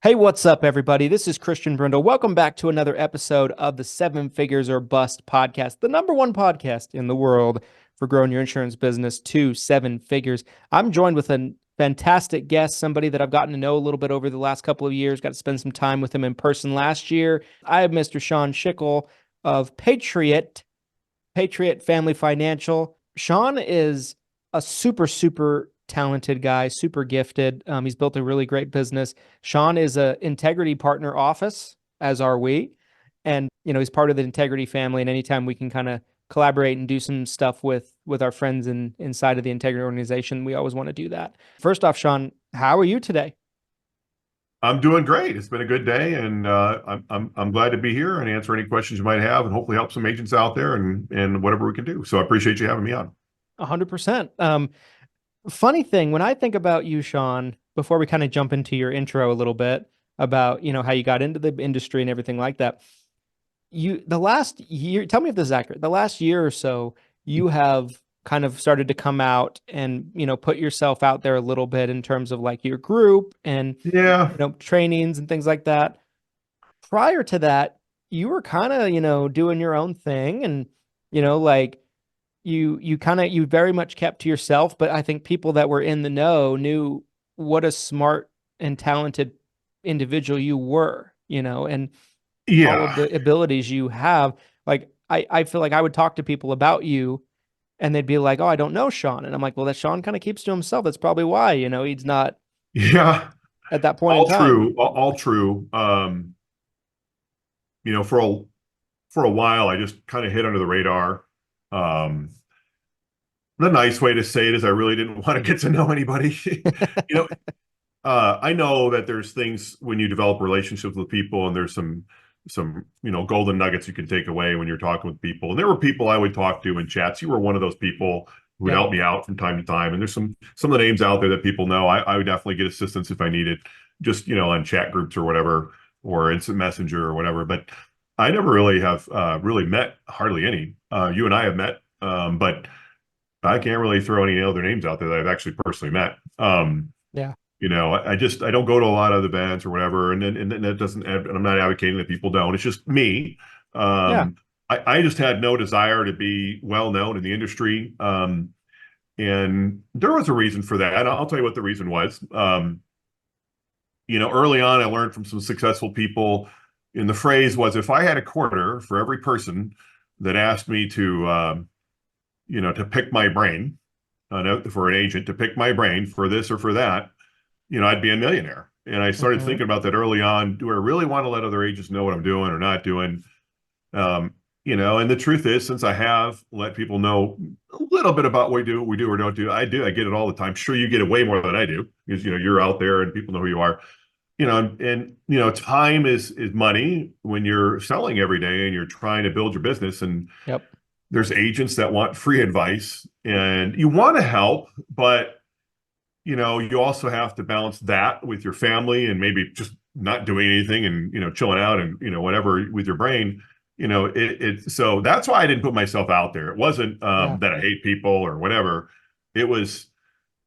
Hey, what's up, everybody? This is Christian Brindle. Welcome back to another episode of the Seven Figures or Bust podcast, the number one podcast in the world for growing your insurance business to seven figures. I'm joined with a fantastic guest, somebody that I've gotten to know a little bit over the last couple of years, got to spend some time with him in person last year. I have Mr. Sean Schickel of Patriot Family Financial. Sean is a super talented guy, super gifted. He's built a really great business. Sean is a Integrity Partner Office, as are we. And, he's part of the Integrity family. And anytime we can kind of collaborate and do some stuff with our friends inside of the Integrity organization, we always want to do that. First off, Sean, how are you today? I'm doing great. It's been a good day, and I'm glad to be here and answer any questions you might have, and hopefully help some agents out there and whatever we can do. So I appreciate you having me on. 100%. Funny thing, when I think about you, Sean, before we kind of jump into your intro a little bit about, how you got into the industry and everything like that, the last year, tell me if this is accurate, the last year or so, you have kind of started to come out and, put yourself out there a little bit in terms of like your group and, Yeah, trainings and things like that. Prior to that, you were kind of, doing your own thing and, like, you very much kept to yourself, but I think people that were in the know knew what a smart and talented individual you were, and all of yeah, the abilities you have. Like I feel like I would talk to people about you and they'd be like, "Oh, I don't know Sean." And I'm like, "Well, that Sean kind of keeps to himself. That's probably why, he's not yeah. at that point in All time." true, all true. You know, for a while, I just kind of hid under the radar. Um, the nice way to say it is I really didn't want to get to know anybody. You know, I know that there's things when you develop relationships with people, and there's some golden nuggets you can take away when you're talking with people. And there were people I would talk to in chats. You were one of those people who would Yeah. help me out from time to time. And there's some of the names out there that people know. I would definitely get assistance if I needed, just on chat groups or whatever, or instant messenger or whatever. But I never really have really met hardly any. You and I have met, but I can't really throw any other names out there that I've actually personally met. Yeah. I don't go to a lot of events or whatever, and that doesn't. And I'm not advocating that people don't. It's just me. Yeah. I just had no desire to be well known in the industry, and there was a reason for that. And I'll tell you what the reason was. Early on, I learned from some successful people. And the phrase was, if I had a quarter for every person that asked me to pick my brain, for an agent to pick my brain for this or for that, I'd be a millionaire. And I started Hmm. thinking about that early on. Do I really want to let other agents know what I'm doing or not doing? And the truth is, since I have let people know a little bit about what we do or don't do, I get it all the time. Sure, you get it way more than I do because, you're out there and people know who you are. Time is money when you're selling every day and you're trying to build your business. And Yep. there's agents that want free advice and you want to help, but you also have to balance that with your family and maybe just not doing anything and, chilling out and, whatever with your brain, so that's why I didn't put myself out there. It wasn't Yeah. that I hate people or whatever. It was,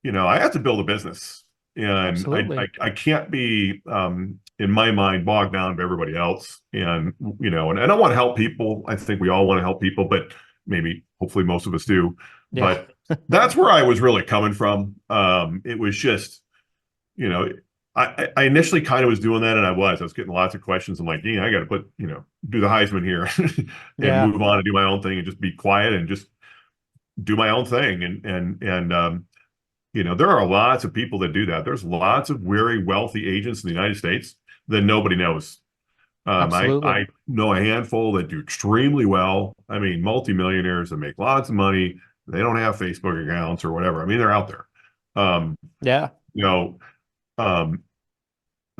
I have to build a business and Absolutely. I can't be, in my mind, bogged down by everybody else. And I want to help people. I think we all want to help people, but maybe hopefully most of us do. Yeah. But that's where I was really coming from. It was just, you know, I initially kind of was doing that, and I was getting lots of questions. I'm like, yeah, I got to do the Heisman here and Yeah. move on and do my own thing and just be quiet and just do my own thing. There are lots of people that do that. There's lots of very wealthy agents in the United States that nobody knows. Absolutely. I know a handful that do extremely well. I mean, multimillionaires that make lots of money. They don't have Facebook accounts or whatever. I mean, they're out there. Um, Yeah. you know, um,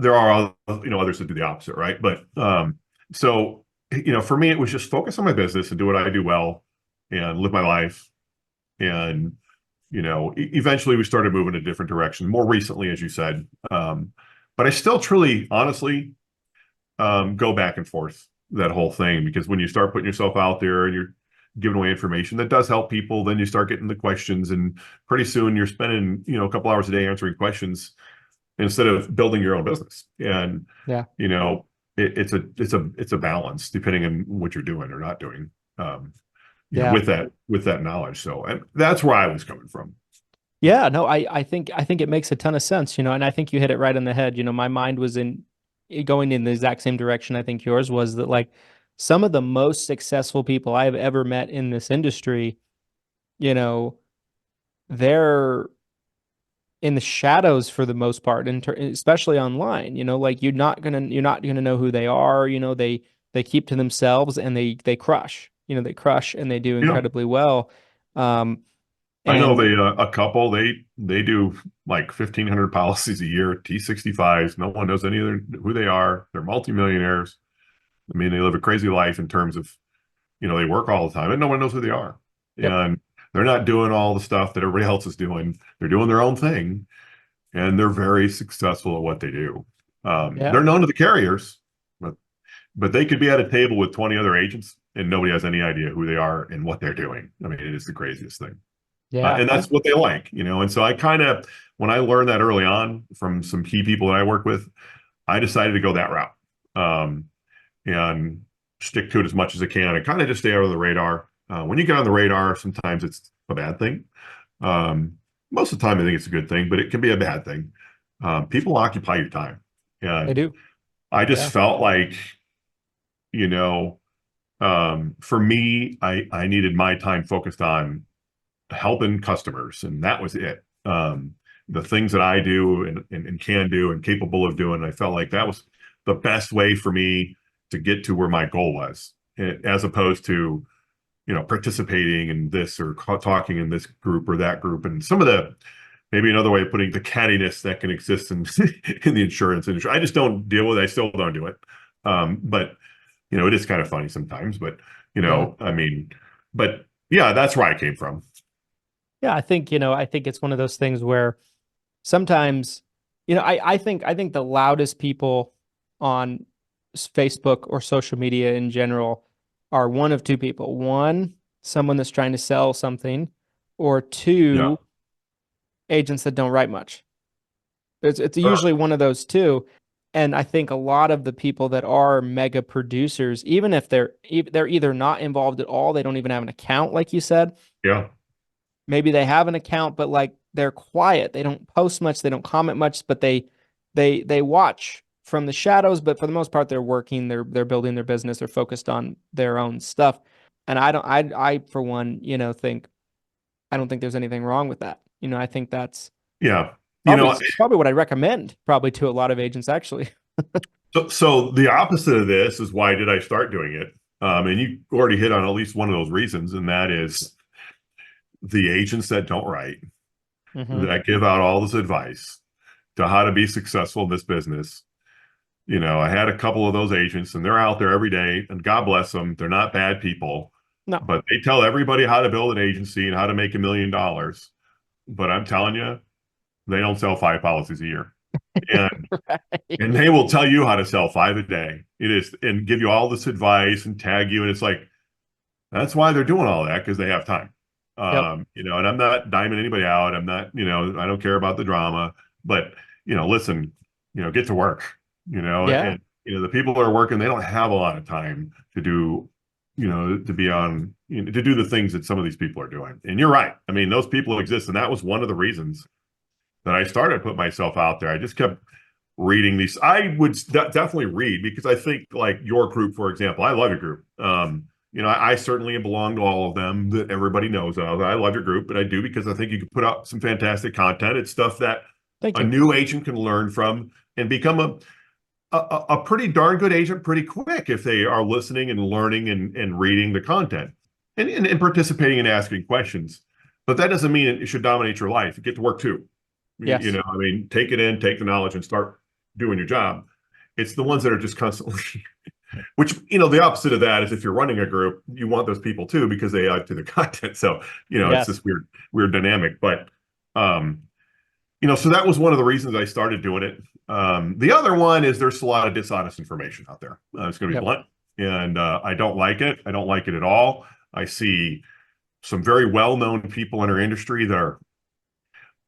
there are others that do the opposite, right? But so for me, it was just focus on my business and do what I do well and live my life. And eventually we started moving in a different direction. More recently, as you said, but I still truly, honestly, go back and forth that whole thing, because when you start putting yourself out there and you're giving away information that does help people, then you start getting the questions, and pretty soon you're spending a couple hours a day answering questions. instead of building your own business. And, Yeah. you know, it's a balance depending on what you're doing or not doing, you know, Yeah. with that knowledge. So, and that's where I was coming from. Yeah, no, I think it makes a ton of sense, and I think you hit it right on the head. My mind was going in the exact same direction I think yours was, that like some of the most successful people I have ever met in this industry, you know, they're in the shadows for the most part, especially online. Like you're not gonna know who they are. They keep to themselves and they crush. They crush and they do Yeah. incredibly well. Um, I know and a couple, they do like 1,500 policies a year, T65s. No one knows any of who they are. They're multimillionaires. I mean, they live a crazy life in terms of, they work all the time and no one knows who they are. yep, And they're not doing all the stuff that everybody else is doing. They're doing their own thing and they're very successful at what they do. yeah, They're known to the carriers, but they could be at a table with 20 other agents and nobody has any idea who they are and what they're doing. I mean, it is the craziest thing. yeah. And that's what they like, And so I kind of, when I learned that early on from some key people that I work with, I decided to go that route, and stick to it as much as I can and kind of just stay out of the radar. When you get on the radar, sometimes it's a bad thing. Most of the time, I think it's a good thing, but it can be a bad thing. People occupy your time. They And do. I just Yeah. felt like, you know, for me, I needed my time focused on helping customers, and that was it. The things that I do and can do and capable of doing, I felt like that was the best way for me to get to where my goal was, as opposed to, participating in this or talking in this group or that group. And some of the, maybe another way of putting the cattiness that can exist in in the insurance industry, I just don't deal with it. I still don't do it. But it is kind of funny sometimes, but Yeah. I mean, but yeah, that's where I came from. Yeah. I think it's one of those things where sometimes, I think the loudest people on Facebook or social media in general are one of two people. One, someone that's trying to sell something, or Yeah. two, agents that don't write much. It's Sure. usually one of those two. And I think a lot of the people that are mega producers, even if they're either not involved at all, they don't even have an account, like you said. Yeah. Maybe they have an account, but like they're quiet. They don't post much, they don't comment much, but they watch from the shadows, but for the most part they're working, they're building their business, they're focused on their own stuff. And I for one, I don't think there's anything wrong with that. I think that's Yeah. You probably know, it's probably what I recommend probably to a lot of agents actually. so the opposite of this is why did I start doing it? And you already hit on at least one of those reasons, and that is the agents that don't write, Hmm. that give out all this advice to how to be successful in this business. I had a couple of those agents, and they're out there every day, and God bless them, they're not bad people, No. but they tell everybody how to build an agency and how to make $1 million. But I'm telling you, they don't sell 5 policies a year. And Right. and they will tell you how to sell 5 a day. It is, and give you all this advice and tag you. And it's like, that's why they're doing all that, because they have time. Yep. And I'm not diming anybody out. I'm not, I don't care about the drama, but, listen, get to work, Yeah. and, the people that are working, they don't have a lot of time to do, to be on, to do the things that some of these people are doing. And you're right. I mean, those people exist. And that was one of the reasons that I started to put myself out there. I just kept reading these. I would definitely read, because I think, like your group, for example, I love your group. I certainly belong to all of them that everybody knows of. I love your group, but I do because I think you can put out some fantastic content. It's stuff that Thank a you. new agent can learn from and become a pretty darn good agent pretty quick if they are listening and learning and reading the content and participating and asking questions. But that doesn't mean it should dominate your life. You get to work too. Yes. I mean, take it in, take the knowledge, and start doing your job. It's the ones that are just constantly, which, the opposite of that is, if you're running a group, you want those people too, because they add to the content. So, it's Yes. this weird dynamic. But, so that was one of the reasons I started doing it. The other one is there's a lot of dishonest information out there. It's going to be Yep. blunt. And I don't like it. I don't like it at all. I see some very well-known people in our industry that are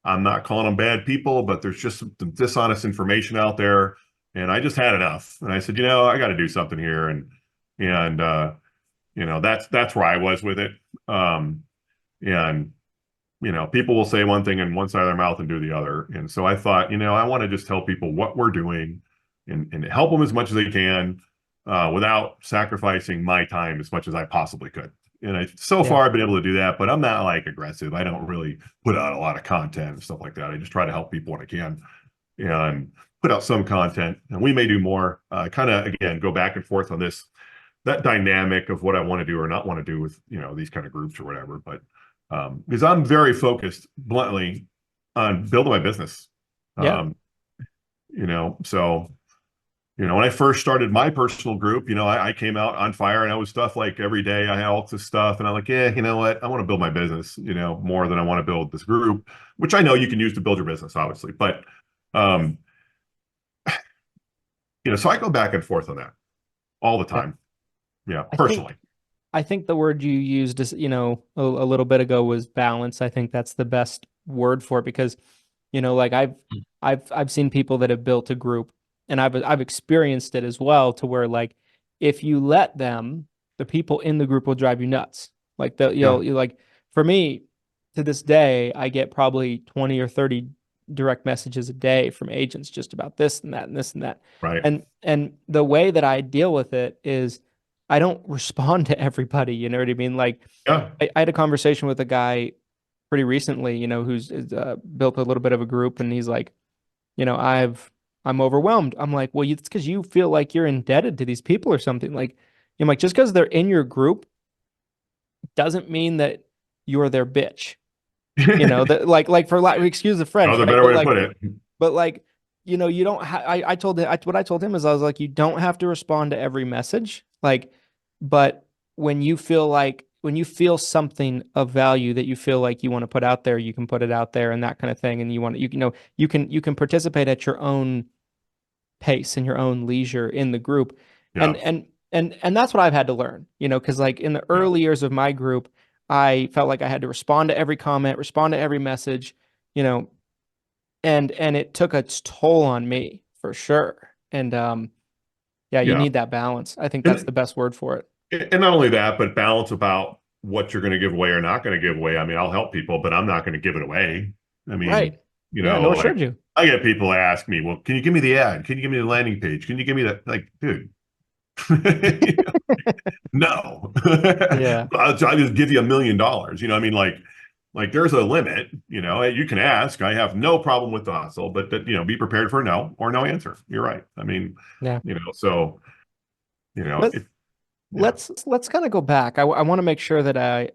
I'm not calling them bad people, but there's just some dishonest information out there. And I just had enough. And I said, I got to do something here. And that's where I was with it. And people will say one thing in one side of their mouth and do the other. And so I thought, I want to just tell people what we're doing and help them as much as they can without sacrificing my time as much as I possibly could. And so far I've been able to do that, but I'm not like aggressive. I don't really put out a lot of content and stuff like that. I just try to help people when I can and put out some content. And we may do more, kind of, again, go back and forth on that dynamic of what I want to do or not want to do with, these kind of groups or whatever. But because I'm very focused bluntly on building my business. So when I first started my personal group, I came out on fire and I was stuff like every day I had all this stuff and I'm like, you know what? I want to build my business, more than I want to build this group, which I know you can use to build your business, obviously. But, so I go back and forth on that all the time. Yeah, personally. I think the word you used is, a little bit ago was balance. I think that's the best word for it because, like I've seen people that have built a group and I've experienced it as well to where like, if you let them, the people in the group will drive you nuts. Like you like for me to this day, I get probably 20 or 30 direct messages a day from agents just about this and that and this and that. Right. And the way that I deal with it is I don't respond to everybody. You know what I mean? Like I had a conversation with a guy pretty recently, who's built a little bit of a group and he's like, I'm overwhelmed. I'm like, well, it's because you feel like you're indebted to these people or something. Like, I'm like, just because they're in your group doesn't mean that you're their bitch. Excuse the French. Another better way to put it. But like, you don't. I told him what I told him is I was like, you don't have to respond to every message. Like, but when you feel something of value that you feel like you want to put out there, you can put it out there and that kind of thing. And you can participate at your own pace and your own leisure in the group. Yeah. And that's what I've had to learn, because like in the early years of my group, I felt like I had to respond to every comment, respond to every message, and it took a toll on me for sure. And you need that balance. I think that's the best word for it. And not only that, but balance about what you're going to give away or not going to give away. I mean, I'll help people, but I'm not going to give it away. I mean, right. Nor should you. I get people ask me, well, can you give me the ad? Can you give me the landing page? Can you give me that? Like, dude, no. Yeah. I'll just give you $1 million. I mean, like there's a limit, you can ask. I have no problem with the hustle, but be prepared for no or no answer. You're right. I mean, so, let's kind of go back. I want to make sure that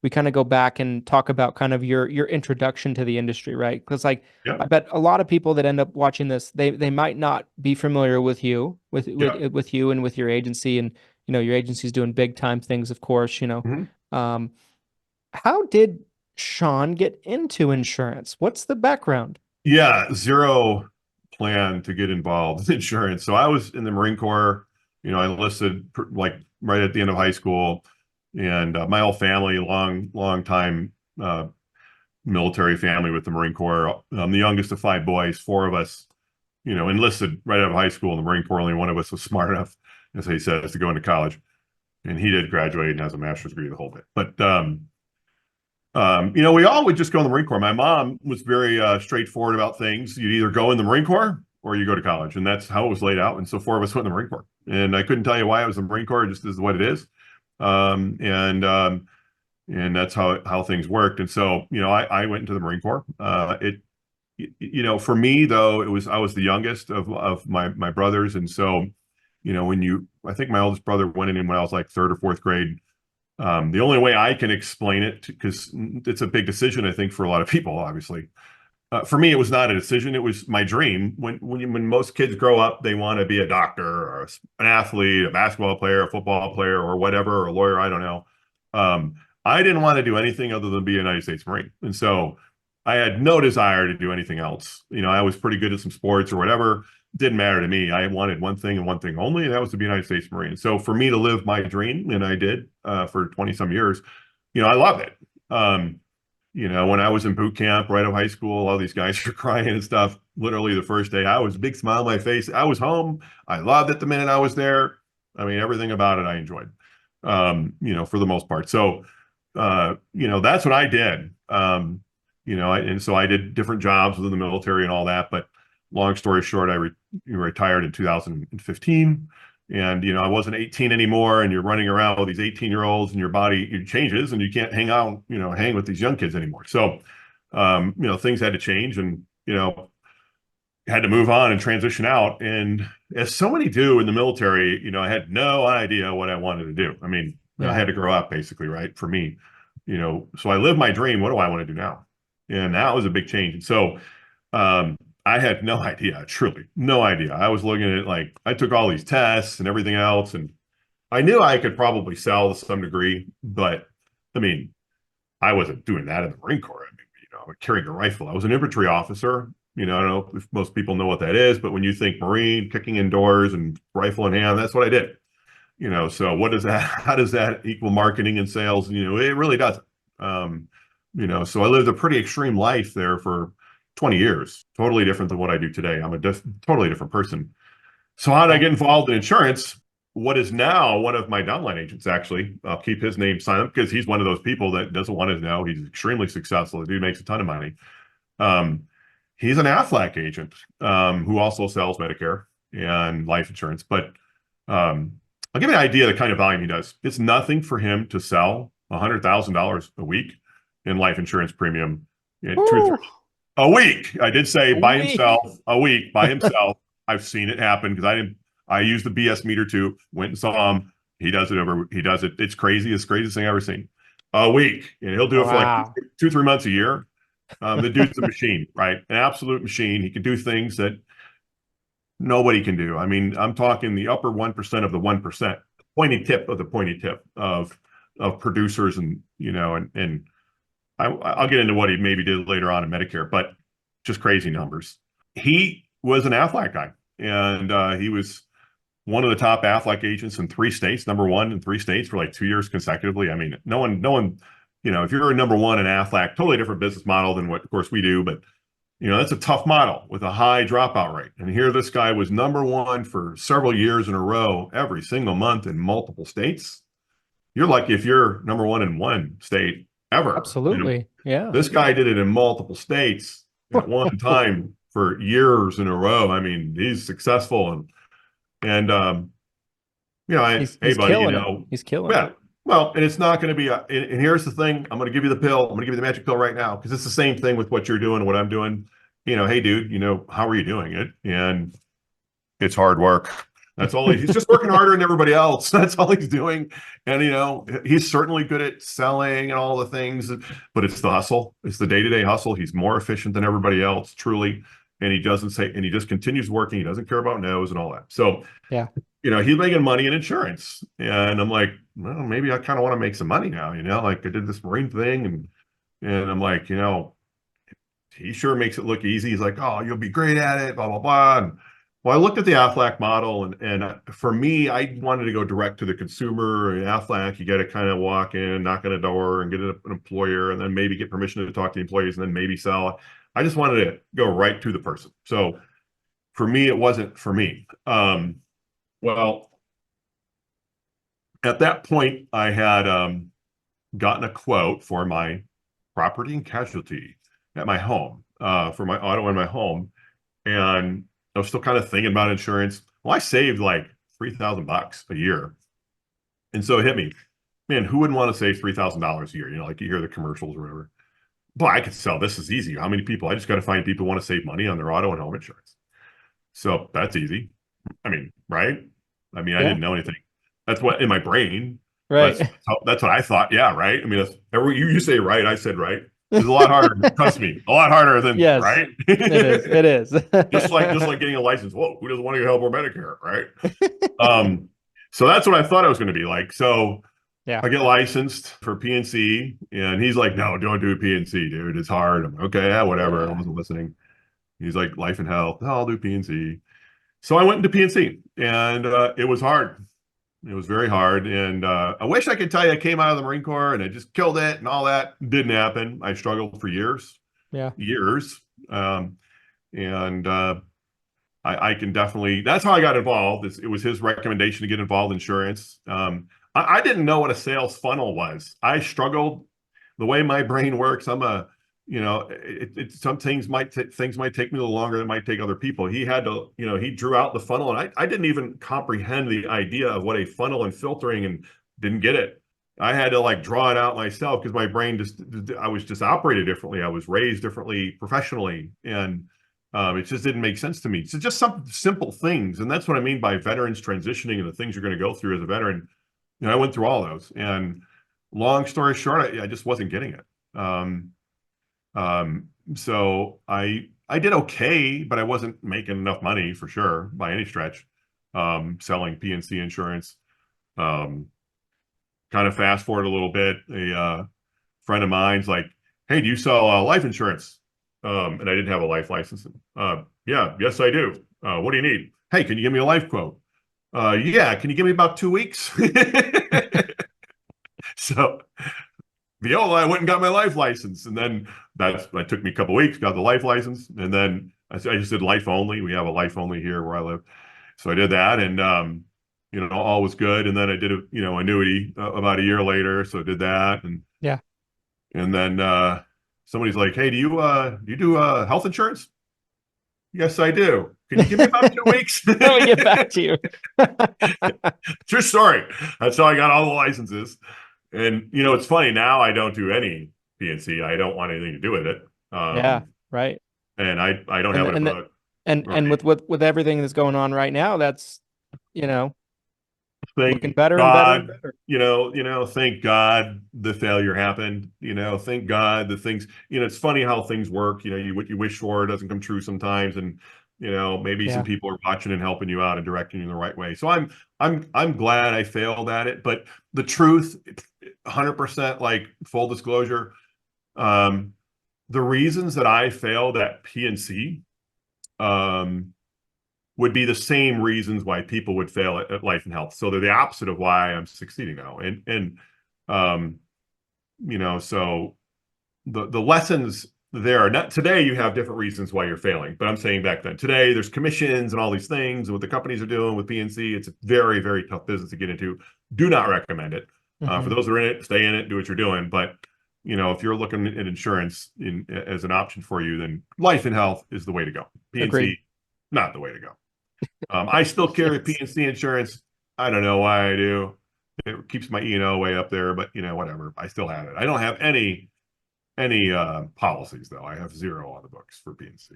we kind of go back and talk about kind of your introduction to the industry, right? Because I bet a lot of people that end up watching this, they might not be familiar with you, with you and with your agency, and your agency's doing big time things, of course. How did Sean get into insurance? What's the background? Yeah, zero plan to get involved in insurance. So I was in the Marine Corps. I enlisted like right at the end of high school, and my whole family, long time military family with the Marine Corps. I'm the youngest of 5 boys. 4 of us, enlisted right out of high school in the Marine Corps. Only one of us was smart enough, as he says, to go into college, and he did graduate and has a master's degree, the whole bit. But we all would just go in the Marine Corps. My mom was very straightforward about things. You'd either go in the Marine Corps or you go to college, and that's how it was laid out. And so 4 of us went in the Marine Corps, and I couldn't tell you why it was the Marine Corps. It just is what it is, and that's how things worked. And so I went into the Marine Corps. For me though, I was the youngest of my brothers, and so I think my oldest brother went in when I was like 3rd or 4th grade. The only way I can explain it, because it's a big decision, I think, for a lot of people, obviously. For me, it was not a decision. It was my dream. When most kids grow up, they want to be a doctor or an athlete, a basketball player, a football player, or whatever, or a lawyer. I don't know. I didn't want to do anything other than be a United States Marine. And so I had no desire to do anything else. I was pretty good at some sports or whatever. Didn't matter to me. I wanted one thing and one thing only, and that was to be a United States Marine. So for me to live my dream, and I did for 20 some years, I loved it. When I was in boot camp right out of high school, all these guys were crying and stuff. Literally the first day, I was a big smile on my face. I was home. I loved it the minute I was there. I mean, everything about it I enjoyed, for the most part. So, that's what I did. And so I did different jobs within the military and all that. But long story short, I retired in 2015. And, I wasn't 18 anymore, and you're running around with these 18-year-olds and your body changes and you can't hang with these young kids anymore. So, things had to change and, had to move on and transition out. And as so many do in the military, I had no idea what I wanted to do. I mean, I had to grow up basically, right? For me, so I lived my dream. What do I want to do now? And that was a big change. And so, I had no idea, truly no idea. I was looking at it I took all these tests and everything else, and I knew I could probably sell to some degree, but I mean, I wasn't doing that in the Marine Corps. I mean, I was carrying a rifle. I was an infantry officer. I don't know if most people know what that is, but when you think Marine, kicking indoors and rifle in hand, that's what I did. So what does that, how does that equal marketing and sales? It really doesn't. So I lived a pretty extreme life there for 20 years, totally different than what I do today. I'm a totally different person. So how did I get involved in insurance? What is now one of my downline agents, actually, I'll keep his name silent because he's one of those people that doesn't want to know. He's extremely successful. The dude makes a ton of money. He's an Aflac agent who also sells Medicare and life insurance. But I'll give you an idea of the kind of volume he does. It's nothing for him to sell $100,000 a week in life insurance premium. A week. I did say by himself, a week by himself. I've seen it happen because I used the BS meter too, went and saw him. He does it. It's crazy. It's the craziest thing I've ever seen. A week. And he'll do it for like 2-3 months a year. The dude's a machine, right? An absolute machine. He can do things that nobody can do. I mean, I'm talking the upper 1% of the 1%, pointy tip of the pointy tip of producers and I'll get into what he maybe did later on in Medicare, but just crazy numbers. He was an Aflac guy, and he was one of the top Aflac agents in 3 states, number one in 3 states for like 2 years consecutively. I mean, no one, if you're a number one in Aflac, totally different business model than what, of course, we do, but that's a tough model with a high dropout rate. And here this guy was number one for several years in a row, every single month in multiple states. You're lucky if you're number one in one state ever. Absolutely. Yeah. This guy did it in multiple states at one time for years in a row. I mean, he's successful and he's buddy, he's killing it. Well, and it's not going to be and here's the thing, I'm going to give you the pill. I'm going to give you the magic pill right now because it's the same thing with what you're doing and what I'm doing. Hey dude, how are you doing it? And it's hard work. That's all he's just working harder than everybody else. That's all he's doing. And, he's certainly good at selling and all the things, but it's the hustle. It's the day-to-day hustle. He's more efficient than everybody else, truly. And he just continues working. He doesn't care about no's and all that. So, yeah, he's making money in insurance. And I'm like, well, maybe I kind of want to make some money now, like I did this Marine thing. And I'm like, he sure makes it look easy. He's like, oh, you'll be great at it, blah, blah, blah. And, well, I looked at the Aflac model, and for me, I wanted to go direct to the consumer. Aflac, you got to kind of walk in, knock on a door, and get an employer, and then maybe get permission to talk to the employees, and then maybe sell. I just wanted to go right to the person. So for me, it wasn't for me. Well, at that point, I had gotten a quote for my property and casualty at my home, for my auto in my home, and I was still kind of thinking about insurance. Well, I saved like $3,000 a year. And so it hit me, man, who wouldn't want to save $3,000 a year? Like you hear the commercials or whatever. Boy, I could sell. This is easy. How many people? I just got to find people who want to save money on their auto and home insurance. So that's easy. I mean, right? I mean, I didn't know anything. That's what in my brain. Right. That's what I thought. Yeah, right. I mean, you say right. I said right. It's a lot harder. Trust me, a lot harder than right. It is. just like getting a license. Whoa, who doesn't want to get help or Medicare, right? So that's what I thought I was going to be like. So yeah, I get licensed for PNC, and he's like, "No, don't do PNC, dude. It's hard." I'm like, okay, yeah, whatever. I wasn't listening. He's like, "Life and health. Oh, I'll do PNC." So I went into PNC, and it was hard. It was very hard. And I wish I could tell you I came out of the Marine Corps and I just killed it and all that. Didn't happen. I struggled for years. Yeah. Years. And I can definitely, that's how I got involved. It was his recommendation to get involved in insurance. I didn't know what a sales funnel was. I struggled. The way my brain works, I'm a, some things might take me a little longer than it might take other people. He had to, he drew out the funnel, and I didn't even comprehend the idea of what a funnel and filtering, and didn't get it. I had to like draw it out myself because my brain I was just operated differently. I was raised differently professionally, and it just didn't make sense to me. So just some simple things, and that's what I mean by veterans transitioning and the things you're going to go through as a veteran. I went through all those, and long story short, I just wasn't getting it. So I did okay, but I wasn't making enough money for sure by any stretch, selling P&C insurance. Kind of fast forward a little bit, a friend of mine's like, "Hey, do you sell life insurance?" And I didn't have a life license. Yes, I do. What do you need? Hey, can you give me a life quote? Yeah, can you give me about 2 weeks? So I went and got my life license, and then that took me a couple of weeks, got the life license, and then I just did life only. We have a life only here where I live, so I did that, and all was good. And then I did annuity about a year later, so I did that, and yeah, and then somebody's like, "Hey, do you do health insurance?" Yes, I do. Can you give me about 2 weeks? Let me get back to you. True story. That's how I got all the licenses. And it's funny now. I don't do any P&C. I don't want anything to do with it. Yeah, right. And I don't have it. And with everything that's going on right now, that's looking better God, and better. Thank God the failure happened. Thank God the things. It's funny how things work. What you wish for doesn't come true sometimes, and maybe some people are watching and helping you out and directing you in the right way. So I'm glad I failed at it. But the truth, 100%, like full disclosure, the reasons that I failed at P&C would be the same reasons why people would fail at life and health. So they're the opposite of why I'm succeeding now. So the lessons there, not today, you have different reasons why you're failing, but I'm saying back then, today there's commissions and all these things, and what the companies are doing with P&C, it's a very, very tough business to get into. Do not recommend it. For those that are in it, stay in it, do what you're doing. But if you're looking at insurance as an option for you, then life and health is the way to go. P&C, not the way to go. I still carry P&C insurance. I don't know why I do. It keeps my E&O way up there, but whatever. I still have it. I don't have any policies though. I have 0 on the books for P&C.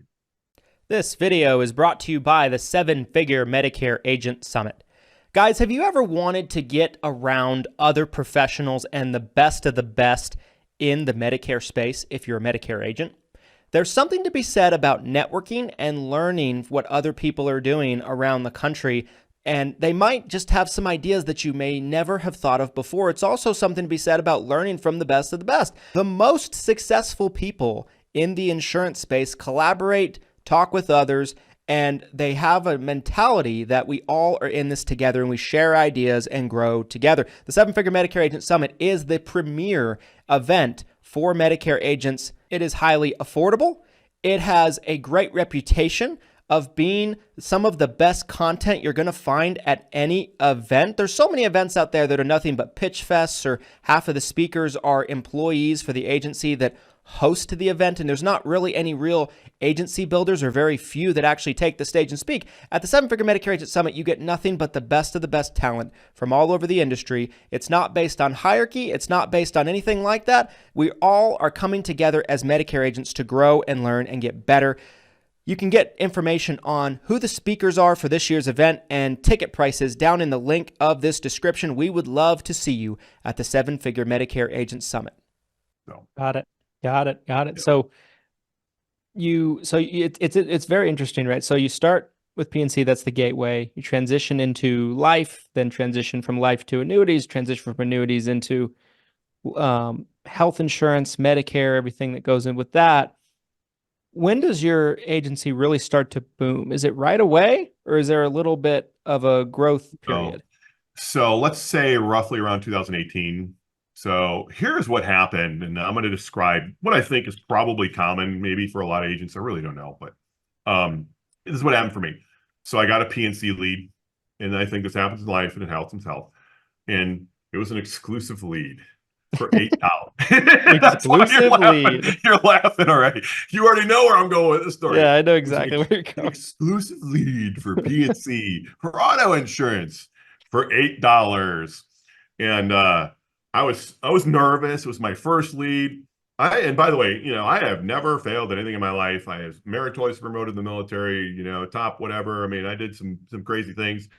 This video is brought to you by the 7 Figure Medicare Agent Summit. Guys, have you ever wanted to get around other professionals and the best of the best in the Medicare space if you're a Medicare agent? There's something to be said about networking and learning what other people are doing around the country, and they might just have some ideas that you may never have thought of before. It's also something to be said about learning from the best of the best. The most successful people in the insurance space collaborate, talk with others, and they have a mentality that we all are in this together and we share ideas and grow together. The 7 Figure Medicare Agent Summit is the premier event for Medicare agents. It is highly affordable. It has a great reputation of being some of the best content you're going to find at any event. There's so many events out there that are nothing but pitch fests, or half of the speakers are employees for the agency that host the event, and there's not really any real agency builders, or very few that actually take the stage and speak. At the 7 Figure Medicare Agent Summit, you get nothing but the best of the best talent from all over the industry. It's not based on hierarchy. It's not based on anything like that. We all are coming together as Medicare agents to grow and learn and get better. You can get information on who the speakers are for this year's event and ticket prices down in the link of this description. We would love to see you at the 7 Figure Medicare Agent Summit. Got it. Yeah. So it's very interesting, right? So you start with P&C, that's the gateway. You transition into life, then transition from life to annuities, transition from annuities into health insurance, Medicare, everything that goes in with that. When does your agency really start to boom? Is it right away, or is there a little bit of a growth period? So let's say roughly around 2018. So here's what happened, and I'm going to describe what I think is probably common, maybe for a lot of agents. I really don't know, but this is what happened for me. So I got a PNC lead, and I think this happens in life and in health and health. And it was an exclusive lead for $8. That's why Exclusive lead. You're laughing already. You already know where I'm going with this story. Yeah, I know exactly where you're going. Exclusive lead for PNC for auto insurance for $8. And I was nervous. It was my first lead. And by the way, I have never failed at anything in my life. I was married twice, promoted in the military, top whatever. I mean, I did some crazy things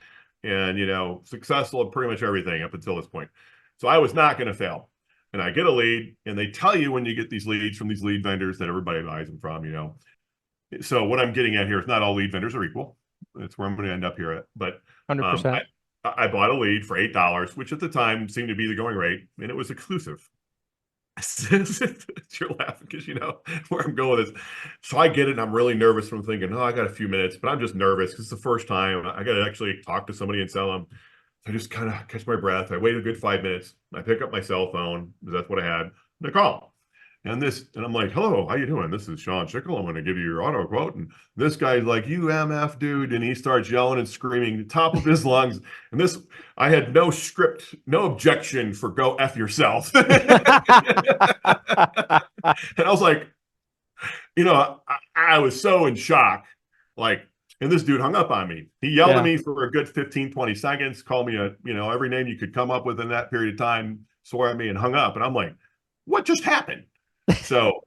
and successful at pretty much everything up until this point. So I was not going to fail. And I get a lead, and they tell you when you get these leads from these lead vendors that everybody buys them from, So what I'm getting at here is not all lead vendors are equal. That's where I'm going to end up here at. But 100%. I bought a lead for $8, which at the time seemed to be the going rate, and it was exclusive. You're laughing because you know where I'm going with this. So I get it, and I'm really nervous from thinking, I got a few minutes, but I'm just nervous because it's the first time. I got to actually talk to somebody and sell them. I just kind of catch my breath. I wait a good 5 minutes. I pick up my cell phone because that's what I had. And I call. And I'm like, hello, how you doing? This is Sean Schickel. I'm going to give you your auto quote. And this guy's like, you MF dude. And he starts yelling and screaming at the top of his lungs. And I had no script, no objection for go F yourself. And I was like, I was so in shock. And this dude hung up on me. He yelled at me for a good 15, 20 seconds, called me every name you could come up with in that period of time, swore at me and hung up. And I'm like, what just happened? So,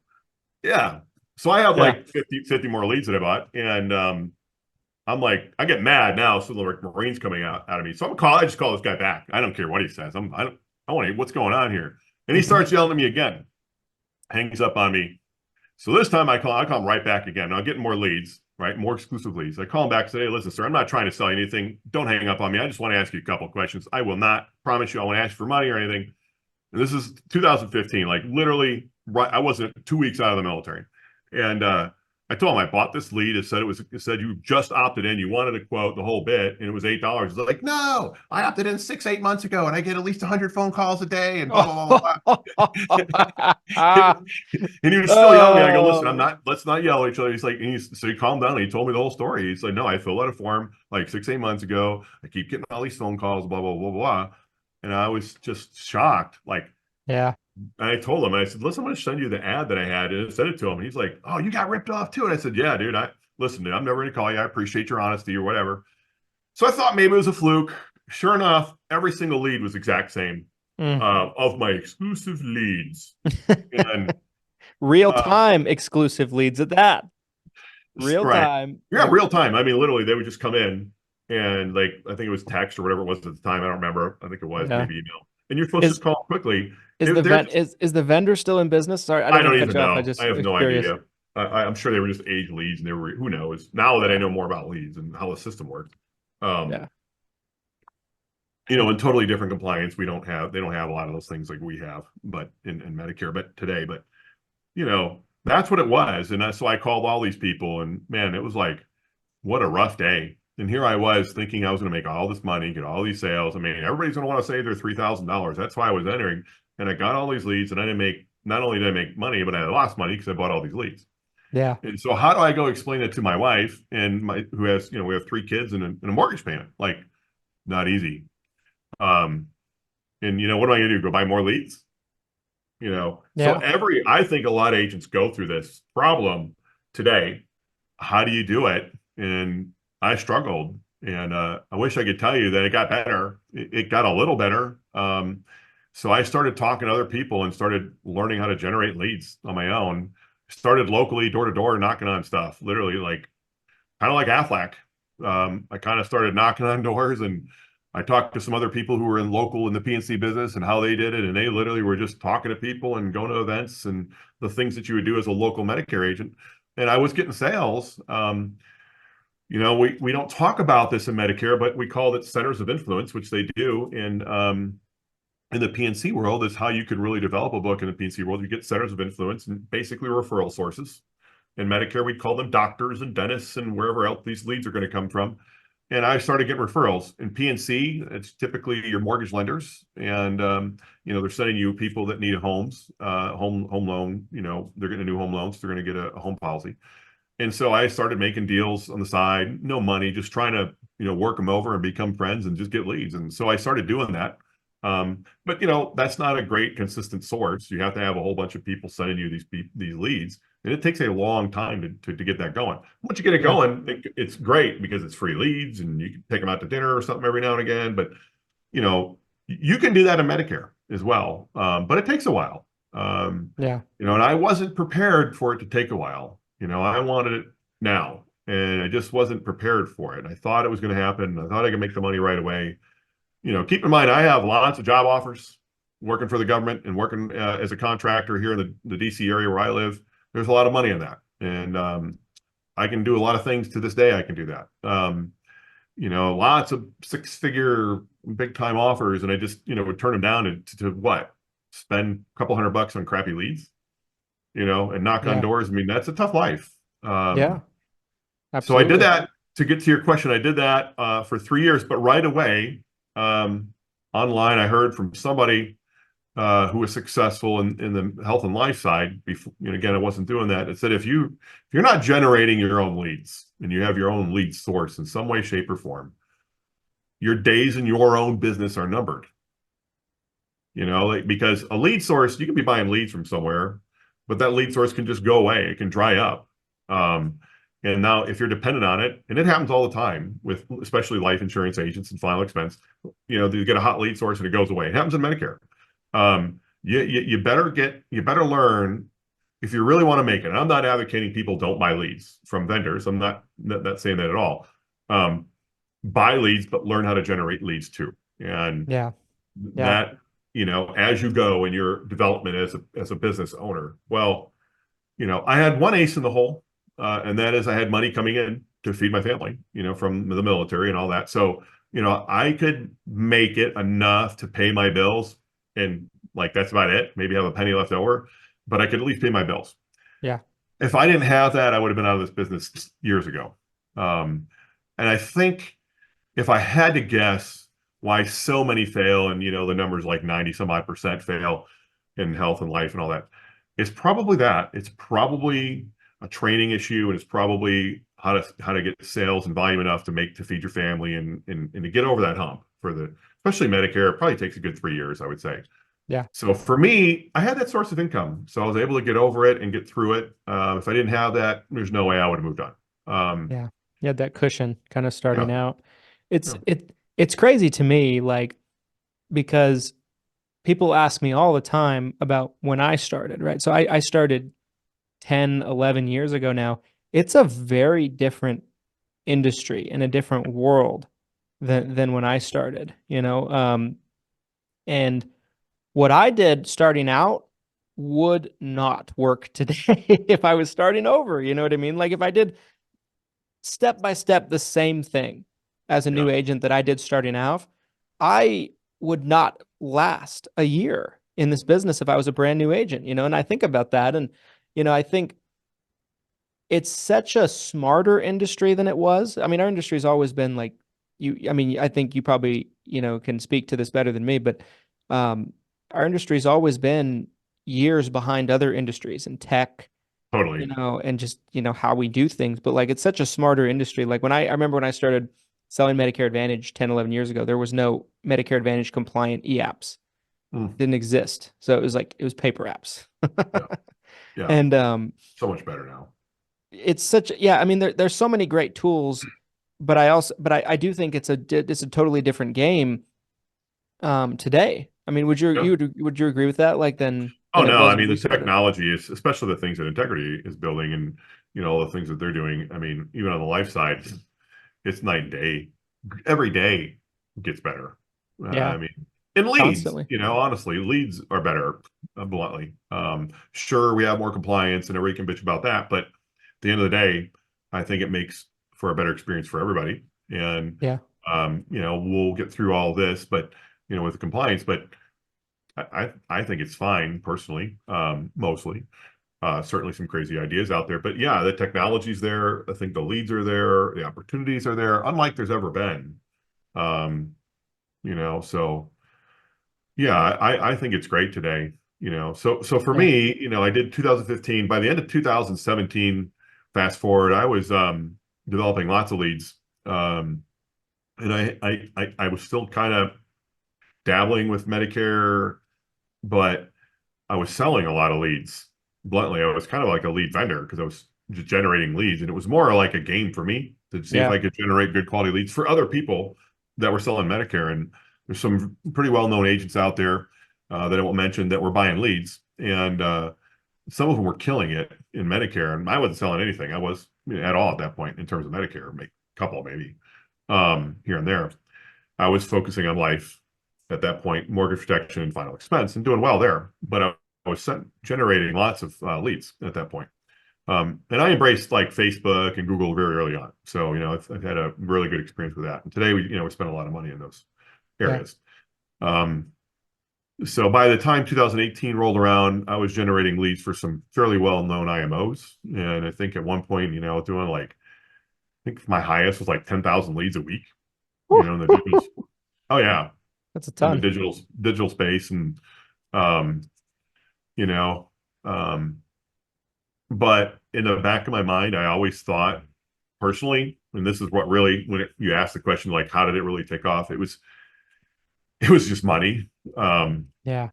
yeah. So I have like 50 more leads that I bought. And I'm like, I get mad now. So the Marines coming out of me. So I just call this guy back. I don't care what he says. I want to, what's going on here? And he starts yelling at me again, hangs up on me. So this time I call him right back again. Now I'm getting more leads, right? More exclusive leads. I call him back and say, hey, listen, sir, I'm not trying to sell you anything. Don't hang up on me. I just want to ask you a couple of questions. I will not promise you I won't ask you for money or anything. And this is 2015, like literally, right. I wasn't 2 weeks out of the military. And I told him I bought this lead. It said you just opted in. You wanted a quote, the whole bit, and it was $8. It's like, no, I opted in 8 months ago, and I get at least 100 phone calls a day, and blah blah blah blah. And he was still yelling at me. I go, listen, let's not yell at each other. He's like, so he calmed down. And he told me the whole story. He's like, no, I filled out a form like 8 months ago. I keep getting all these phone calls, blah blah blah blah. And I was just shocked, Yeah. And I told him, I said, listen, I'm going to send you the ad that I had. And I sent it to him. And he's like, oh, you got ripped off too. And I said, yeah, dude, listen, dude, I'm never going to call you. I appreciate your honesty or whatever. So I thought maybe it was a fluke. Sure enough, every single lead was exact same of my exclusive leads. And real-time exclusive leads at that. Real right. time. Yeah, real time. I mean, literally, they would just come in and I think it was text or whatever it was at the time. I don't remember. I think it was maybe email. And you're supposed to call quickly. Is the vendor still in business? Sorry, I don't even know. I have no curious. idea. I'm sure they were just age leads, and who knows? Now that I know more about leads and how the system works, and totally different compliance. They don't have a lot of those things like we have, but in Medicare, but that's what it was. And so I called all these people, and man, it was like, what a rough day. And here I was thinking I was going to make all this money, get all these sales. I mean, everybody's going to want to save their $3,000. That's why I was entering. And I got all these leads, and not only did I make money, but I lost money because I bought all these leads. Yeah. And so how do I go explain it to my wife who has, we have 3 kids and a mortgage payment? Like, not easy. And what am I going to do? Go buy more leads? So I think a lot of agents go through this problem today. How do you do it? And I struggled, and I wish I could tell you that it got better. It got a little better. So I started talking to other people and started learning how to generate leads on my own. Started locally, door to door, knocking on stuff, literally kind of like Aflac. I kind of started knocking on doors, and I talked to some other people who were in the PNC business and how they did it. And they literally were just talking to people and going to events and the things that you would do as a local Medicare agent. And I was getting sales. We don't talk about this in Medicare, but we call it centers of influence, which they do. And in the PNC world is how you could really develop a book in the PNC world. You get centers of influence and basically referral sources. In Medicare, we call them doctors and dentists and wherever else these leads are going to come from. and I started getting referrals. In PNC, it's typically your mortgage lenders, and they're sending you people that need homes, home loan. They're getting a new home loan, so they're going to get a home policy. And so I started making deals on the side, no money, just trying to, work them over and become friends and just get leads. And so I started doing that. But that's not a great consistent source. You have to have a whole bunch of people sending you these leads, and it takes a long time to get that going. Once you get it going, it's great because it's free leads, and you can take them out to dinner or something every now and again. But you can do that in Medicare as well, but it takes a while. And I wasn't prepared for it to take a while. I wanted it now, and I just wasn't prepared for it. I thought it was going to happen. I thought I could make the money right away. Keep in mind, I have lots of job offers working for the government and working as a contractor here in the DC area where I live. There's a lot of money in that. And I can do a lot of things to this day. I can do that. Lots of six-figure big time offers. And I just, would turn them down to what? Spend a couple $100 on crappy leads, and knock on doors. I mean, that's a tough life. Absolutely. So I did that. To get to your question, I did that for 3 years, but right away, online, I heard from somebody who was successful in the health and life side. Before, again, I wasn't doing that. It said if you're not generating your own leads and you have your own lead source in some way, shape, or form, your days in your own business are numbered. Because a lead source, you can be buying leads from somewhere, but that lead source can just go away. It can dry up. And now if you're dependent on it, and it happens all the time with especially life insurance agents and final expense, you get a hot lead source and it goes away. It happens in Medicare. You better learn if you really want to make it. And I'm not advocating people don't buy leads from vendors. I'm not saying that at all. Buy leads, but learn how to generate leads too. And that, as you go in your development as a business owner, I had one ace in the hole. And that is I had money coming in to feed my family, from the military and all that. So, I could make it enough to pay my bills, and that's about it. Maybe have a penny left over, but I could at least pay my bills. Yeah. If I didn't have that, I would have been out of this business years ago. And I think if I had to guess why so many fail, and, the numbers like 90 some odd % fail in health and life and all that, it's probably that. It's probably a training issue, and it's probably how to get sales and volume enough to feed your family and to get over that hump especially Medicare. It probably takes a good 3 years, I would say. Yeah. So for me, I had that source of income, so I was able to get over it and get through it. If I didn't have that, there's no way I would have moved on. You had that cushion kind of starting out. It's crazy to me, because people ask me all the time about when I started, right? So I started 10, 11 years ago now. It's a very different industry and a different world than when I started, and what I did starting out would not work today if I was starting over. You know what I mean? If I did step by step the same thing as a new agent that I did starting out, I would not last a year in this business if I was a brand new agent, and I think about that. And, I think it's such a smarter industry than it was. I mean, our industry has always been I think you probably, can speak to this better than me, but our industry has always been years behind other industries in tech, Totally. And just, how we do things. But it's such a smarter industry. I remember when I started selling Medicare Advantage 10, 11 years ago, there was no Medicare Advantage compliant e-apps. Didn't exist. So it was paper apps. Yeah. And so much better now. It's such I mean there's so many great tools, but I do think it's a totally different game today. I mean, would you agree with that? Oh no, I mean the technology is, especially the things that Integrity is building, and all the things that they're doing. I mean, even on the life side, it's night and day. Every day gets better. I mean, and leads, constantly. Honestly, leads are better, bluntly. Sure, we have more compliance, and everybody can bitch about that, but at the end of the day, I think it makes for a better experience for everybody. And we'll get through all this, but with the compliance, but I think it's fine personally, mostly. Certainly some crazy ideas out there, but yeah, the technology's there. I think the leads are there. The opportunities are there, unlike there's ever been. Um, so yeah, I think it's great today. So for Yeah. me, I did 2015. By the end of 2017, fast forward, I was developing lots of leads. And I was still kind of dabbling with Medicare, but I was selling a lot of leads. Bluntly, I was kind of like a lead vendor because I was just generating leads, and it was more like a game for me to see if Yeah. I could generate good quality leads for other people that were selling Medicare. And there's some pretty well-known agents out there that I won't mention that were buying leads, and some of them were killing it in Medicare, and I wasn't selling anything. I was at all at that point in terms of Medicare, a couple maybe here and there. I was focusing on life at that point, mortgage protection and final expense, and doing well there. But I was generating lots of leads at that point. And I embraced like Facebook and Google very early on. So, I've had a really good experience with that. And today we spend a lot of money in those Yeah. areas. So by the time 2018 rolled around, I was generating leads for some fairly well-known IMOs. And I think at one point, doing like, I think my highest was like 10,000 leads a week, in the digital. Oh yeah. That's a In the ton. digital space. And, um, you know, um, but in the back of my mind, I always thought personally, and this is what really, when you ask the question, like, how did it really take off? It was just money. Yeah.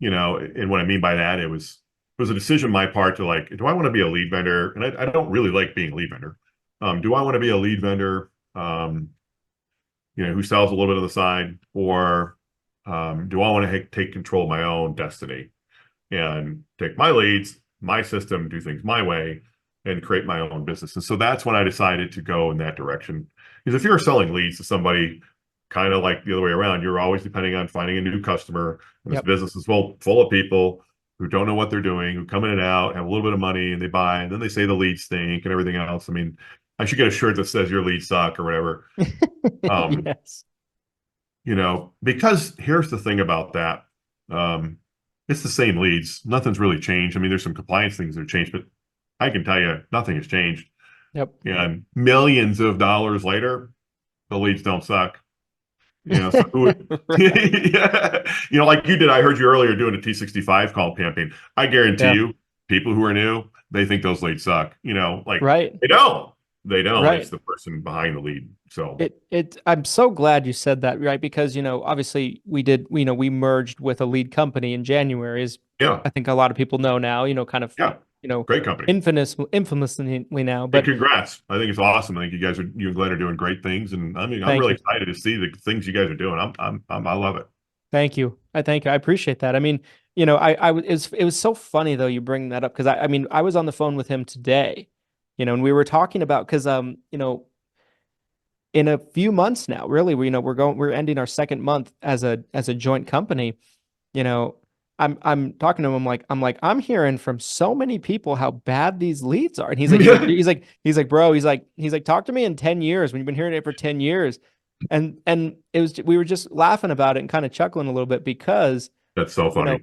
And what I mean by that, it was a decision on my part to like, do I want to be a lead vendor? And I don't really like being a lead vendor. Do I want to be a lead vendor, who sells a little bit on the side, or do I want to take control of my own destiny and take my leads, my system, do things my way, and create my own business? And so that's when I decided to go in that direction. Because if you're selling leads to somebody, kind of like the other way around, you're always depending on finding a new customer. And this Yep. business is full of people who don't know what they're doing, who come in and out, have a little bit of money, and they buy, and then they say the leads stink and everything else. I mean, I should get a shirt that says your leads suck or whatever. Yes. Because here's the thing about that. It's the same leads. Nothing's really changed. I mean, there's some compliance things that have changed, but I can tell you nothing has changed. Yep. And millions of dollars later, the leads don't suck. So yeah, like you did. I heard you earlier doing a T65 call campaign. I guarantee Yeah. you, people who are new, they think those leads suck. Like Right. they don't. They don't. Right. It's the person behind the lead. So I'm so glad you said that, right? Because, obviously we merged with a lead company in January, as yeah, I think a lot of people know now, kind of, yeah, great company. infamously now, Hey, but congrats. I think it's awesome. I think you and Glenn are doing great things. And I mean, I'm thank really you. excited to see the things you guys are doing. I love it. Thank you. I thank you. I appreciate that. I mean, it was so funny though you bring that up because I mean, I was on the phone with him today, and we were talking about because in a few months now, really, we're ending our second month as a joint company. You know, I'm talking to him. I'm hearing from so many people how bad these leads are, and bro, talk to me in 10 years when you've been hearing it for 10 years, and we were just laughing about it and kind of chuckling a little bit because That's so funny.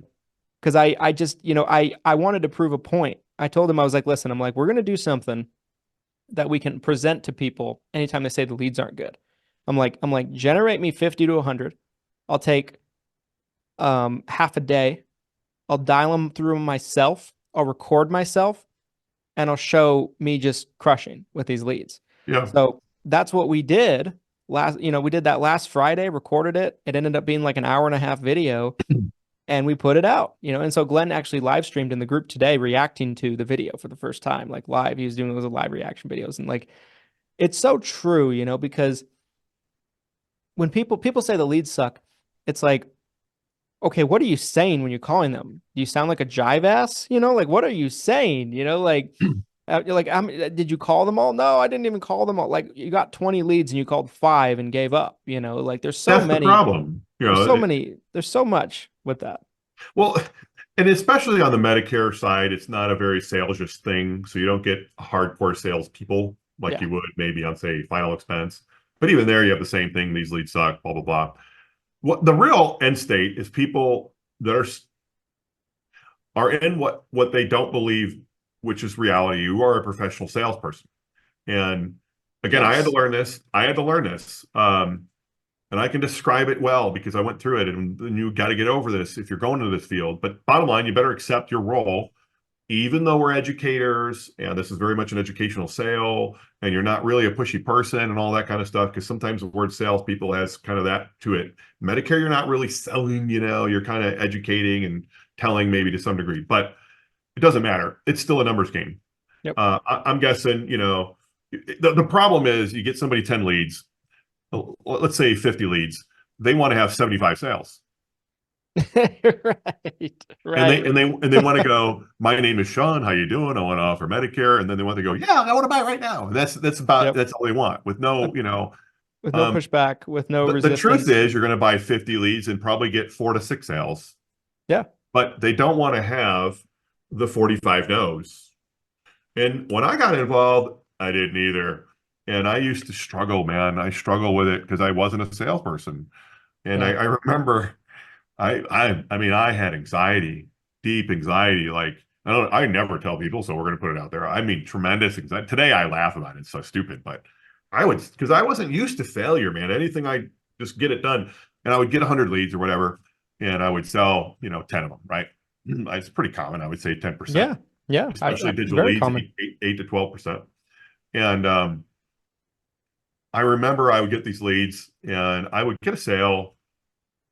I just I wanted to prove a point. I told him I was like, listen, I'm like, we're gonna do something that we can present to people anytime they say the leads aren't good. I'm like, generate me 50 to 100. I'll take half a day. I'll dial them through myself. I'll record myself, and I'll show me just crushing with these leads. Yeah. So that's what we did we did that last Friday, recorded it. It ended up being like an hour and a half video, and we put it out, and so Glenn actually live streamed in the group today, reacting to the video for the first time, like live. He was doing those live reaction videos, and like, it's so true, because when people say the leads suck, it's like, okay, what are you saying when you're calling them? Do you sound like a jive ass? Like, what are you saying? Like, you're like, did you call them all? No, I didn't even call them all. Like, you got 20 leads and you called 5 and gave up. Like, there's so That's the many. problem. There's so much with that. Well, and especially on the Medicare side, it's not a very salesish thing. So you don't get hardcore salespeople like Yeah. you would maybe on, say, final expense. But even there, you have the same thing. These leads suck, blah, blah, blah. What the real end state is people that are in what they don't believe which is reality. You are a professional salesperson. And again, I had to Yes. learn this. And I can describe it well because I went through it, and you got to get over this if you're going into this field. But bottom line, you better accept your role, even though we're educators, and this is very much an educational sale, and you're not really a pushy person and all that kind of stuff, because sometimes the word salespeople has kind of that to it. Medicare, you're not really selling, you're kind of educating and telling maybe to some degree, but it doesn't matter. It's still a numbers game. Yep. I'm guessing, the problem is you get somebody 10 leads, let's say 50 leads, they want to have 75 sales. Right. And they want to go, my name is Sean, how you doing? I want to offer Medicare. And then they want to go, yeah, I want to buy right now. And that's Yep. that's all they want, with no, With no pushback, with no the truth resistance. is you're going to buy 50 leads and probably get 4 to 6 sales. Yeah. But they don't want to have the 45 no's. And when I got involved, I didn't either. And I used to struggle, man. I struggle with it because I wasn't a salesperson. And Yeah. I remember I had anxiety, deep anxiety. Like, I never tell people, so we're going to put it out there. I mean, tremendous anxiety. Today I laugh about it. It's so stupid, but because I wasn't used to failure, man. Anything, I just get it done. And I would get 100 leads or whatever, and I would sell, 10 of them, right? It's pretty common. I would say 10%. Yeah. Yeah. Especially digital very leads, common. 8 to 12%. And I remember I would get these leads and I would get a sale,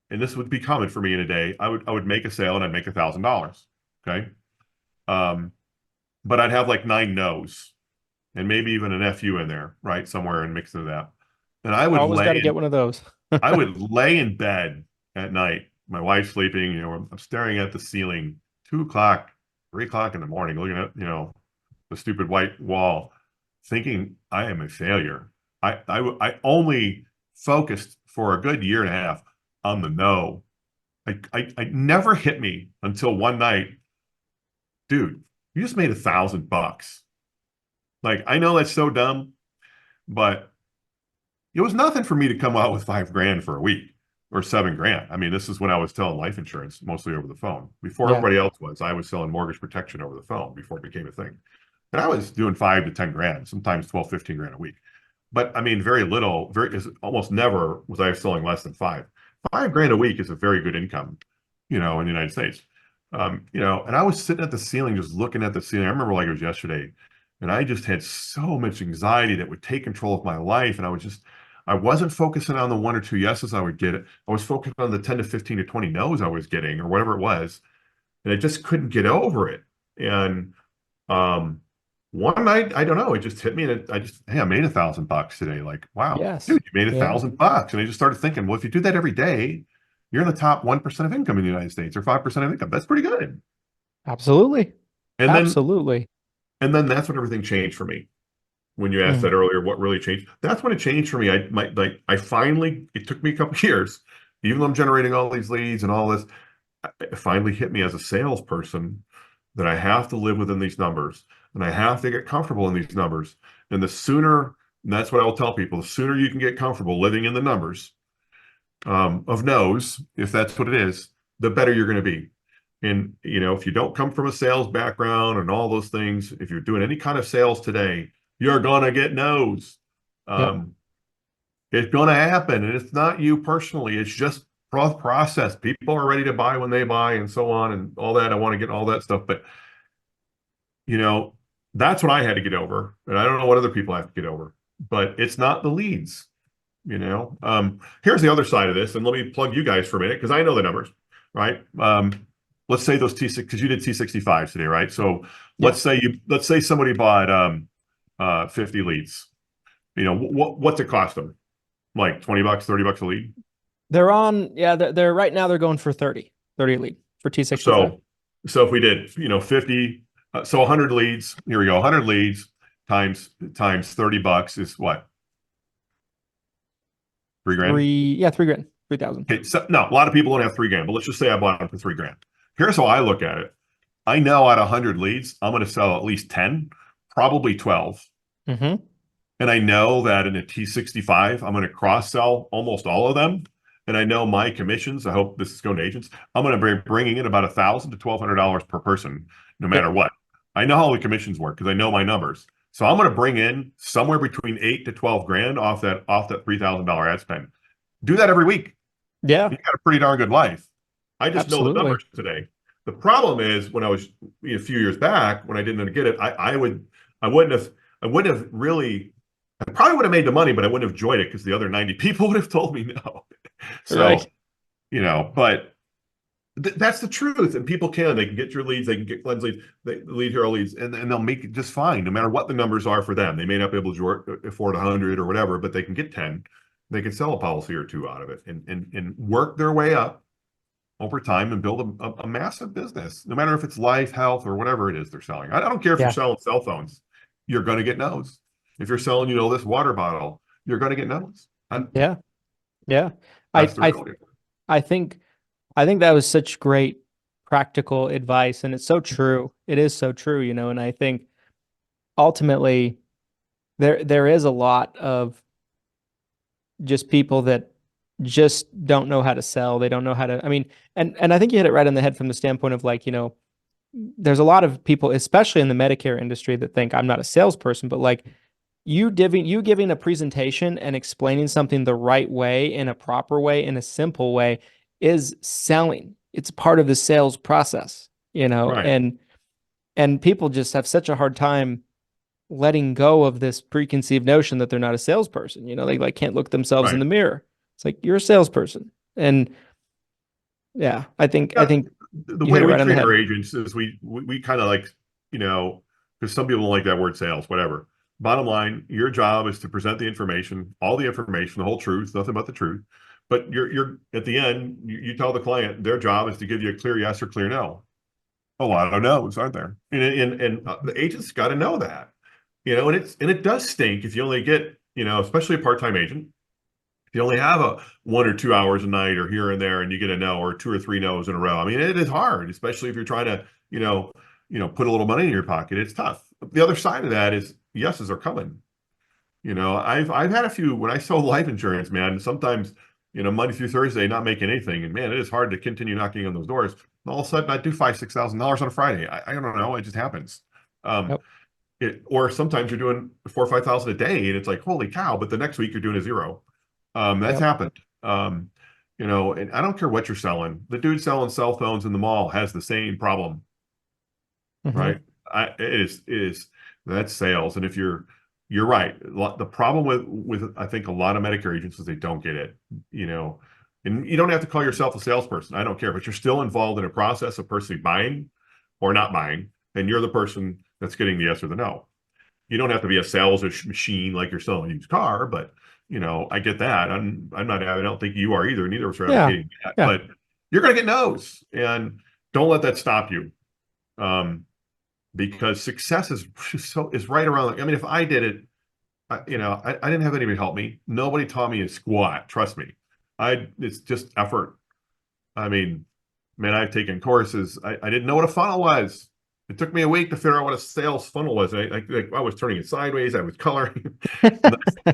and this would be common for me in a day. I would make a sale and I'd make $1,000. Okay. But I'd have like 9 no's and maybe even an FU in there, right? Somewhere and mix into that. And Always got to get one of those. I would lay in bed at night. My wife's sleeping, I'm staring at the ceiling, 2 o'clock, 3 o'clock in the morning, looking at, the stupid white wall, thinking I am a failure. I only focused for a good year and a half on the no. I never hit me until one night, dude, you just made $1,000. Like, I know that's so dumb, but it was nothing for me to come out with $5,000 for a week or $7,000. I mean, this is when I was selling life insurance mostly over the phone. Before everybody else was, I was selling mortgage protection over the phone before it became a thing. And I was doing $5,000 to $10,000, sometimes $12,000, $15,000 a week. But I mean, very little, almost never was I selling less than $5,000 a week is a very good income, in the United States. And I was sitting at the ceiling, just looking at the ceiling. I remember like it was yesterday, and I just had so much anxiety that would take control of my life. And I wasn't focusing on the 1 or 2 yeses I would get. I was focused on the 10 to 15 to 20 no's I was getting, or whatever it was. And I just couldn't get over it. And one night, I don't know, it just hit me, and hey, I made $1,000 today. Like, wow, Yes. dude, you made $1,000. And I just started thinking, well, if you do that every day, you're in the top 1% of income in the United States, or 5% of income. That's pretty good. Absolutely. And Absolutely. then that's when everything changed for me. When you asked that earlier, what really changed? That's when it changed for me. I finally, it took me a couple of years, even though I'm generating all these leads and all this, it finally hit me as a salesperson that I have to live within these numbers, and I have to get comfortable in these numbers. And and that's what I will tell people, the sooner you can get comfortable living in the numbers of no's, if that's what it is, the better you're going to be. And, if you don't come from a sales background and all those things, if you're doing any kind of sales today, you're going to get no's. It's going to happen. And it's not you personally. It's just process. People are ready to buy when they buy, and so on and all that. I want to get all that stuff. But, that's what I had to get over. And I don't know what other people have to get over. But it's not the leads. Here's the other side of this. And let me plug you guys for a minute, because I know the numbers, right? Let's say those T6, because you did T65s today, right? So let's say somebody bought 50 leads. What's it cost them? Like $20, $30 a lead? They're right now, they're going for 30 a lead for T65. So if we did, 50, so 100 leads, here we go, 100 leads times $30 is what? $3,000? $3,000, 3,000. Okay, so no, a lot of people don't have $3,000, but let's just say I bought them for $3,000. Here's how I look at it. I know out of 100 leads, I'm going to sell at least 10, probably 12. Mm-hmm. And I know that in a T65, I'm going to cross-sell almost all of them. And I know my commissions, I hope this is going to agents, I'm going to be bringing in about $1,000 to $1,200 per person, no matter what. I know how the commissions work because I know my numbers. So I'm going to bring in somewhere between 8 to 12 grand off that $3,000 ad spend. Do that every week. Yeah, You got a pretty darn good life. I just know the absolutely. numbers today. The problem is when I was a few years back when I didn't get it, I wouldn't have really I probably would have made the money, but I wouldn't have enjoyed it because the other 90 people would have told me no. So, Right. but that's the truth. And people they can get your leads, they can get Glenn's leads, lead hero leads, and they'll make it just fine, no matter what the numbers are for them. They may not be able to afford 100 or whatever, but they can get 10. They can sell a policy or two out of it and work their way up over time and build a massive business, no matter if it's life, health, or whatever it is they're selling. I don't care if you're Yeah. selling cell phones, you're going to get no's. If you're selling, this water bottle, you're going to get no's. Yeah. Yeah. I That's the I reality. I think I think that was such great practical advice, and it's so true. It is so true, and I think ultimately there is a lot of just people that just don't know how to sell. They don't know how to, I mean, and I think you hit it right on the head from the standpoint of like, there's a lot of people, especially in the Medicare industry, that think I'm not a salesperson, but like you giving a presentation and explaining something the right way, in a proper way, in a simple way, is selling. It's part of the sales process, Right, and people just have such a hard time letting go of this preconceived notion that they're not a salesperson. They like can't look themselves in right. the mirror. It's like you're a salesperson. And yeah, I think The you way hit it we right on the treat our head. agents is we kind of like, because some people don't like that word sales, whatever. Bottom line, your job is to present the information, all the information, the whole truth, nothing but the truth. But you're at the end, you tell the client their job is to give you a clear yes or clear no. A lot of no's, aren't there? And the agent's got to know that, and it does stink if you only get, especially a part-time agent. If you only have a 1 or 2 hours a night or here and there, and you get a no or two or three no's in a row. I mean, it is hard, especially if you're trying to, put a little money in your pocket. It's tough. The other side of that is yeses are coming. I've had a few when I sold life insurance, man. Sometimes, Monday through Thursday, not making anything, and man, it is hard to continue knocking on those doors. And all of a sudden, I do $5,000-6,000 on a Friday. I don't know, it just happens. Um, Yep. or sometimes you're doing 4 or 5 thousand a day, and it's like, holy cow! But the next week you're doing a zero. That's Yep. happened. And I don't care what you're selling. The dude selling cell phones in the mall has the same problem, Hmm. right? It is that's sales. And if you're right. The problem with I think a lot of Medicare agents is they don't get it, you know, and you don't have to call yourself a salesperson. I don't care, but you're still involved in a process of personally buying or not buying, and you're the person that's getting the yes or the no. You don't have to be a sales machine like you're selling a used car, but I get that. I'm not. I don't think you are either. Neither of us are Yeah. advocating that, Yeah. but you're going to get no's, and don't let that stop you. Um, because success is right around. I mean, if I did it, I didn't have anybody help me. Nobody taught me a squat. Trust me, it's just effort. I mean, man, I've taken courses. I didn't know what a funnel was. It took me a week to figure out what a sales funnel was. I was turning it sideways. I was coloring. And I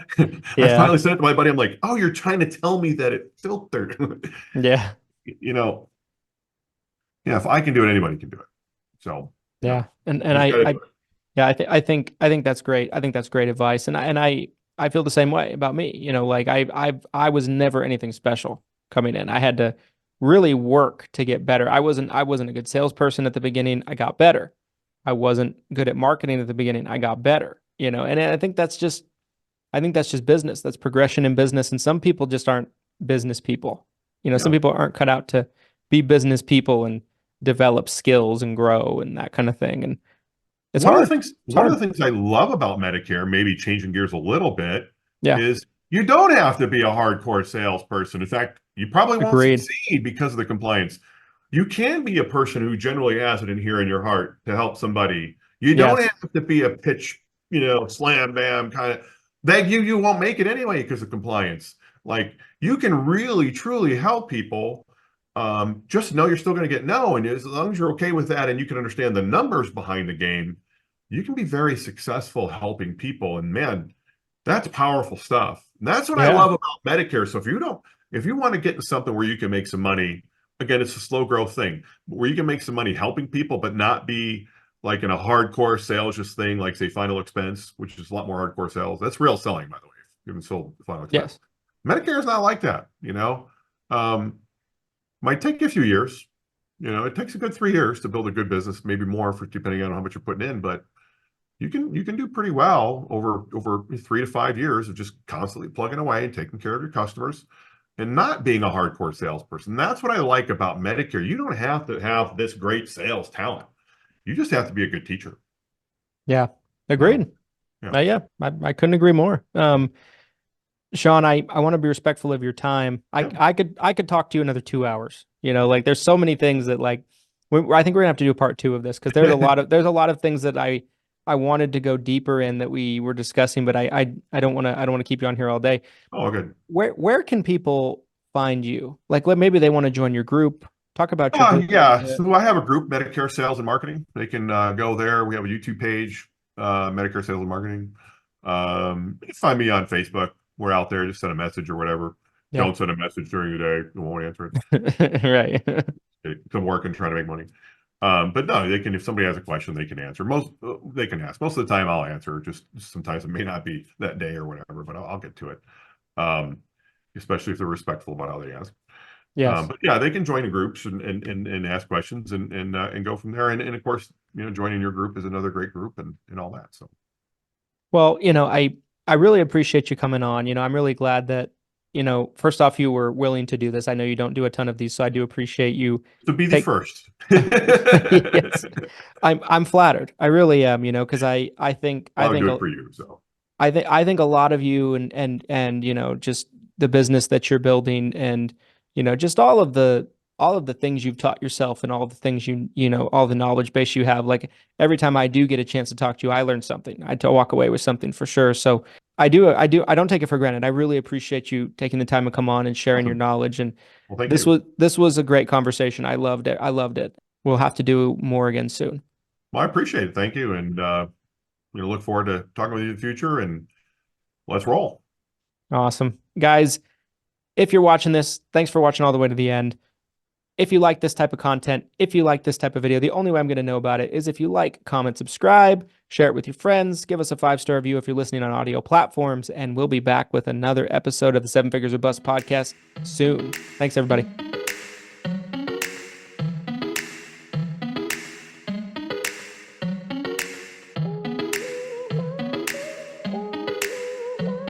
Yeah. finally said it to my buddy. I'm like, "Oh, you're trying to tell me that it filtered?" Yeah. you know, yeah. If I can do it, anybody can do it. So, Yeah. And you just got to I do it. yeah, I think that's great. I think that's great advice. And I feel the same way about me. Like I was never anything special coming in. I had to really work to get better. I wasn't a good salesperson at the beginning. I got better. I wasn't good at marketing at the beginning. I got better. And I think that's just business. That's progression in business. And some people just aren't business people. Some Yeah. people aren't cut out to be business people and develop skills and grow and that kind of thing. And it's One of the hard. things, It's one of the hard. things I love about Medicare, maybe changing gears a little bit, Yeah. is you don't have to be a hardcore salesperson. In fact, you probably won't Agreed. succeed because of the compliance. You can be a person who generally has it in here in your heart to help somebody. You don't Yes. have to be a pitch, slam bam kind of that you won't make it anyway because of compliance. Like you can really truly help people. Just know you're still going to get no, and as long as you're okay with that and you can understand the numbers behind the game, you can be very successful helping people. And man, that's powerful stuff. And that's what I Yeah. love about Medicare. So if you want to get into something where you can make some money, again, it's a slow growth thing, where you can make some money helping people, but not be like in a hardcore sales just thing, like say final expense, which is a lot more hardcore sales. That's real selling, by the way. You haven't sold final expense. Yes. Medicare is not like that, might take you a few years. It takes a good 3 years to build a good business, maybe more for depending on how much you're putting in, but you can do pretty well over 3 to 5 years of just constantly plugging away and taking care of your customers and not being a hardcore salesperson. That's what I like about Medicare. You don't have to have this great sales talent. You just have to be a good teacher. Yeah. Agreed. Yeah. I couldn't agree more. Sean, I want to be respectful of your time. I could talk to you another 2 hours. Like there's so many things that like I think we're gonna have to do a part 2 of this because there's a lot of things that I wanted to go deeper in that we were discussing, but I don't want to keep you on here all day. Oh, good. Where can people find you? Like maybe they want to join your group. Talk about your group. Yeah. So I have a group, Medicare Sales and Marketing. They can go there. We have a YouTube page, Medicare Sales and Marketing. You can find me on Facebook. We're out there. Just send a message or whatever. Yeah. Don't send a message during the day. We won't answer it. Right. I'm working, trying to make money. But no, they can. If somebody has a question, they can answer. They can ask. Most of the time, I'll answer. Just sometimes it may not be that day or whatever, but I'll get to it. Especially if they're respectful about how they ask. Yes. But yeah, they can join the groups and ask questions and go from there. And of course, joining your group is another great group and all that. So, well, I really appreciate you coming on. I'm really glad that, first off, you were willing to do this. I know you don't do a ton of these, so I do appreciate you. To be the first. Yes. I'm flattered. I really am, because I think good for you. So I think a lot of you and just the business that you're building and, just all of the things you've taught yourself and all the things all the knowledge base you have. Like every time I do get a chance to talk to you, I learn something. I walk away with something for sure. So I don't take it for granted. I really appreciate you taking the time to come on and sharing your knowledge. And this was a great conversation. I loved it. We'll have to do more again soon. Well, I appreciate it. Thank you. And look forward to talking with you in the future, and let's roll. Awesome. Guys, if you're watching this, thanks for watching all the way to the end. If you like this type of content, if you like this type of video, the only way I'm going to know about it is if you like, comment, subscribe, share it with your friends, give us a 5-star review if you're listening on audio platforms, and we'll be back with another episode of the 7 Figures or Bust podcast soon. Thanks, everybody.